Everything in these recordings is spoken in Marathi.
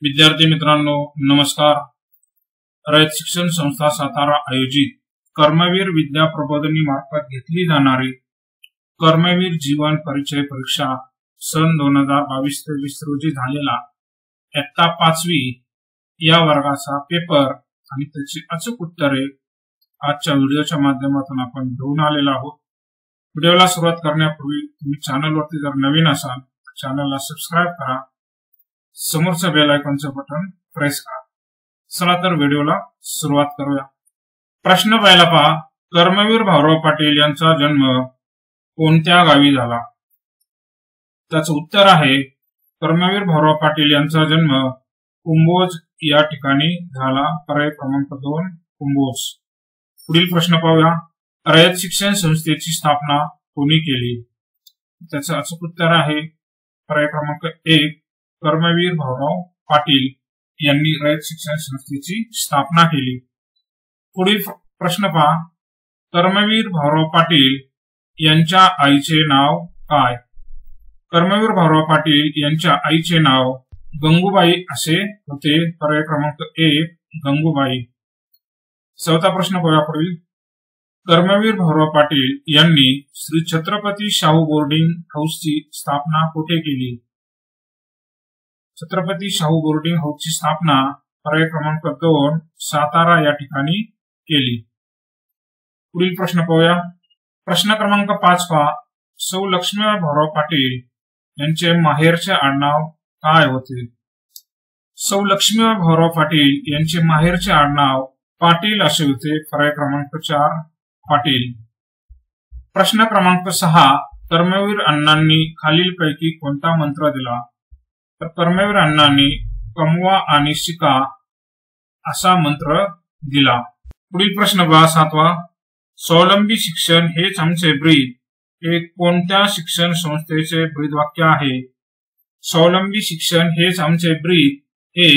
विद्यार्थी मित्रांनो नमस्कार। रयत शिक्षण संस्था सातारा आयोजित कर्मवीर विद्या प्रबोधिनी मार्फत घेतली जाणारी कर्मवीर जीवन परिचय परीक्षा सन 2022-23 रोजी झालेला इयत्ता 5वी या वर्गाचा पेपर आणि त्याची अचूक उत्तरे आजच्या व्हिडिओच्या माध्यमातून आपण घेऊन आलेलो आहोत। व्हिडिओला सुरुवात करण्यापूर्वी तुम्ही चॅनलवरती जर नवीन असाल तर चॅनलला सबस्क्राइब करा, समोरच्या बेल आयकॉनचं बटन प्रेस करा। चला तर व्हिडिओला सुरुवात करूया। प्रश्न पहिला पहा, कर्मवीर भाऊराव पाटील यांचा जन्म कोणत्या गावी झाला? त्याचं उत्तर आहे कर्मवीर भाऊराव पाटील यांचा जन्म कुंभोज या ठिकाणी झाला। पर्याय क्रमांक 2 कुंभोज। पुढील प्रश्न पाहूया, रयत शिक्षण संस्थेची स्थापना कोणी केली? त्याचं अचूक उत्तर आहे पर्याय क्रमांक 1 कर्मवीर भाऊराव पाटील यांनी रयत शिक्षण संस्थेची स्थापना केली। पुढील प्रश्न पहा, कर्मवीर भाऊराव पाटील यांच्या आईचे नाव काय? कर्मवीर भाऊराव पाटील यांच्या आईचे नाव गंगूबाई असे होते। पर्याय क्रमांक 1 गंगूबाई। चौथा प्रश्न पाहूया पुढील, कर्मवीर भाऊराव पाटील यांनी श्री छत्रपती शाहू बोर्डिंग हाऊसची स्थापना कुठे केली? छत्रपती शाहू बोर्डिंग हाऊसची स्थापना पर्याय क्रमांक 2 सातारा या ठिकाणी केली। पुढील प्रश्न पाहूया, प्रश्न क्रमांक 5 पहा, सौ लक्ष्मीबाई भाऊराव पाटील यांचे माहेरचे आडनाव काय होते? सौ लक्ष्मीबाई भाऊराव पाटील यांचे माहेरचे आडनाव पाटील असे होते। पर्याय क्रमांक 4 पाटील। प्रश्न क्रमांक 6, कर्मवीर अण्णांनी खालीलपैकी कोणता मंत्र दिला? तर कर्मवीर अण्णांनी कमवा आणि शिका असा मंत्र दिला। पुढील प्रश्न पहा 7वा, स्वावलंबी शिक्षण हेच आमचे ब्रीद हे कोणत्या शिक्षण संस्थेचे ब्रीदवाक्य आहे? स्वावलंबी शिक्षण हेच आमचे ब्रीद हे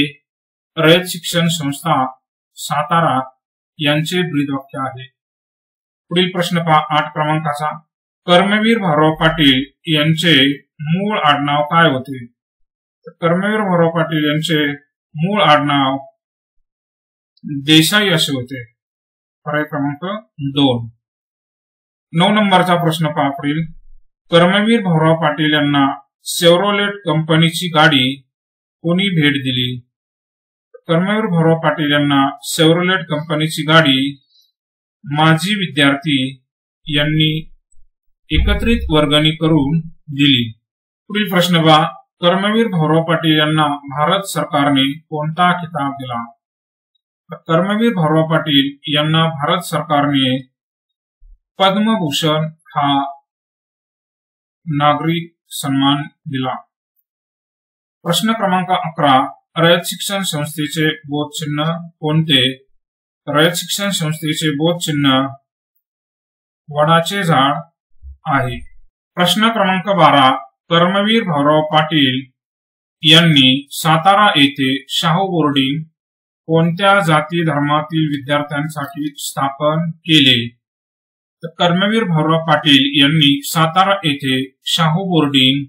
रयत शिक्षण संस्था सातारा यांचे ब्रीदवाक्य आहे। पुढील प्रश्न पहा 8 क्रमांकाचा, कर्मवीर भाऊराव पाटील यांचे मूळ आडनाव काय होते? कर्मवीर भाऊराव पाटील यांचे मूळ आडनाव देसाई असे होते। पर्याय क्रमांक 2। 9 नंबरचा प्रश्न पहा पुढील, कर्मवीर भाऊराव पाटील यांना शेव्हरोलेट कंपनीची गाडी कोणी भेट दिली? कर्मवीर भाऊराव पाटील यांना शेव्हरोलेट कंपनीची गाडी माजी विद्यार्थी यांनी एकत्रित वर्गणी करून दिली। पुढील प्रश्न पहा, कर्मवीर भाऊराव पाटील यांना भारत सरकारने कोणता खिताब दिला? कर्मवीर भाऊराव पाटील यांना भारत सरकारने पद्मभूषण हा नागरिक सन्मान दिला। प्रश्न क्रमांक 11, रयत शिक्षण संस्थेचे बोधचिन्ह कोणते? रयत शिक्षण संस्थेचे बोधचिन्ह वडाचे झाड आहे। प्रश्न क्रमांक 12, कर्मवीर भाऊराव पाटील यांनी सातारा येथे शाहू बोर्डिंग कोणत्या जाती धर्मातील विद्यार्थ्यांसाठी स्थापन केले? तर कर्मवीर भाऊराव पाटील यांनी सातारा येथे शाहू बोर्डिंग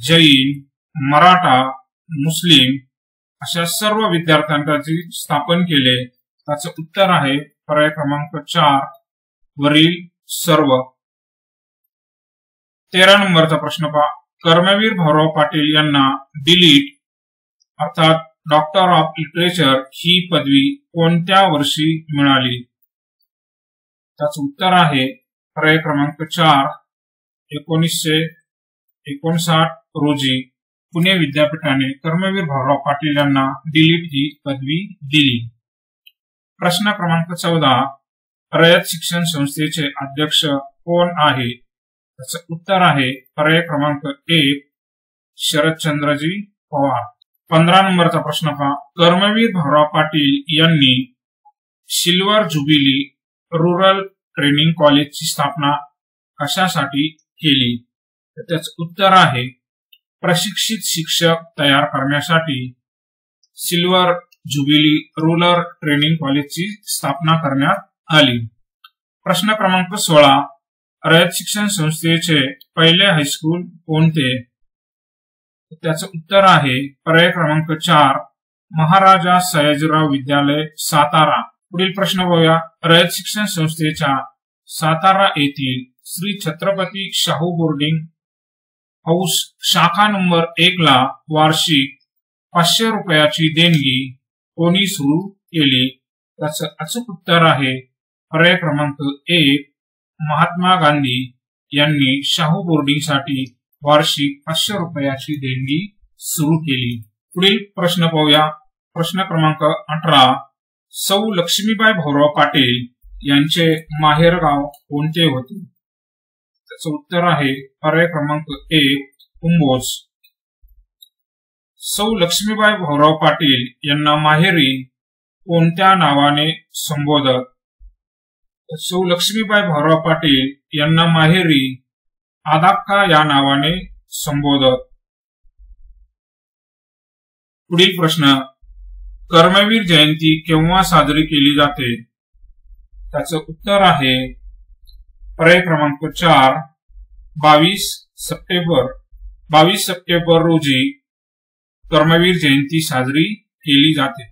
जैन, मराठा, मुस्लिम अशा सर्व विद्यार्थ्यांसाठी स्थापन केले। त्याचं उत्तर आहे पर्याय क्रमांक 4 वरील सर्व। 13 नंबरचा प्रश्न पहा, कर्मवीर भाऊराव पाटील यांना डिलीट अर्थात डॉक्टर ऑफ लिटरेचर ही पदवी कोणत्या वर्षी मिळाली? त्याचं उत्तर आहे पर्याय क्रमांक 4 1959 रोजी पुणे विद्यापीठाने कर्मवीर भाऊराव पाटील यांना डिलीट ही पदवी दिली। प्रश्न क्रमांक 14, रयत शिक्षण संस्थेचे अध्यक्ष कोण आहे? त्याचं उत्तर आहे पर्याय क्रमांक 1 शरदचंद्रजी पवार। 15 नंबरचा प्रश्न पहा, कर्मवीर भाऊराव पाटील यांनी सिल्वर ज्युबिली रुरल ट्रेनिंग कॉलेजची स्थापना कशासाठी केली? त्याचं उत्तर आहे प्रशिक्षित शिक्षक तयार करण्यासाठी सिल्वर ज्युबिली रुरल ट्रेनिंग कॉलेजची स्थापना करण्यात आली। प्रश्न क्रमांक 16, रयत शिक्षण संस्थेचे पहिले हायस्कूल कोणते? त्याचं उत्तर आहे पर्याय क्रमांक 4 महाराजा सयाजीराव विद्यालय सातारा। पुढील प्रश्न बघूया। रयत शिक्षण संस्थेच्या सातारा येथील श्री छत्रपती शाहू बोर्डिंग हाऊस शाखा नंबर 1 ला वार्षिक 500 रुपयाची देणगी कोणी सुरू केली? त्याचं अचूक उत्तर आहे पर्याय क्रमांक 1 महात्मा गांधी यांनी शाहू बोर्डिंग साठी वार्षिक 500 रुपयाची देणगी सुरू केली। पुढील प्रश्न पाहूया। प्रश्न क्रमांक 18 सौ लक्ष्मीबाई भाऊराव पाटील यांचे माहेरगाव कोणते होते? त्याचं उत्तर आहे पर्याय क्रमांक 1 कुंभोज। सौ लक्ष्मीबाई भाऊराव पाटील यांना माहेरी कोणत्या नावाने संबोधत? सौ लक्ष्मीबाई भाऊराव पाटील यांना माहेरी आदाक्का या नावाने संबोधत। पुढील प्रश्न कर्मवीर जयंती केव्हा साजरी केली जाते? त्याचं उत्तर आहे पर्याय क्रमांक 4 22 सप्टेंबर रोजी कर्मवीर जयंती साजरी केली जाते।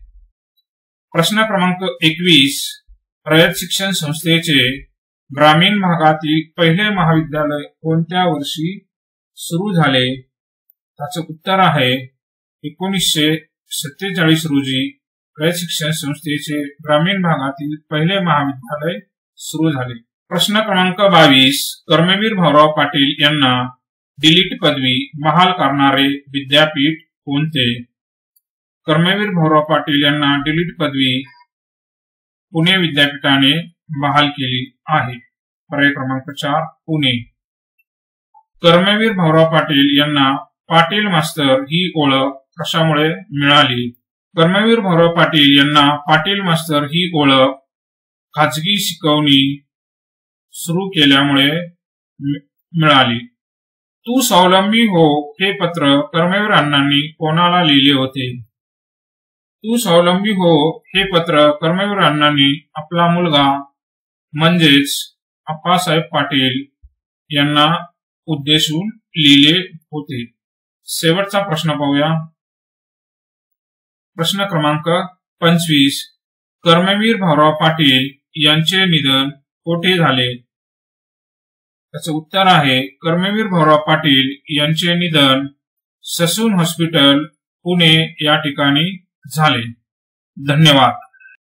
प्रश्न क्रमांक 21 रयत शिक्षण संस्थेचे ग्रामीण भागातील पहिले महाविद्यालय कोणत्या वर्षी सुरू झाले? त्याचं उत्तर आहे 1947 रोजी रयत शिक्षण संस्थेचे ग्रामीण भागातील पहिले महाविद्यालय सुरू झाले। प्रश्न क्रमांक 22 कर्मवीर भाऊराव पाटील यांना डीलिट पदवी बहाल करणारे विद्यापीठ कोणते? कर्मवीर भाऊराव पाटील यांना डीलिट पदवी पुणे विद्यापीठाने बहाल केली आहे। पर्याय क्रमांक 4 पुणे। कर्मवीर भाऊराव पाटील यांना पाटील मास्तर ही ओळख कशामुळे मिळाली? कर्मवीर भाऊराव पाटील यांना पाटील मास्तर ही ओळख खाजगी शिकवणी सुरू केल्यामुळे मिळाली। तू स्वावलंबी हो हे पत्र कर्मवीर अण्णांनी कोणाला लिहिले होते? तू स्वावलंबी हो हे पत्र कर्मवीर अण्णांनी आपला मुलगा म्हणजेच आप्पासाहेब पाटील यांना उद्देशून लिहिले होते। शेवटचा प्रश्न पाहूया। प्रश्न क्रमांक 25 कर्मवीर भाऊराव पाटील यांचे निधन कोठे झाले? त्याचं उत्तर आहे कर्मवीर भाऊराव पाटील यांचे निधन ससून हॉस्पिटल पुणे या ठिकाणी झाले। धन्यवाद।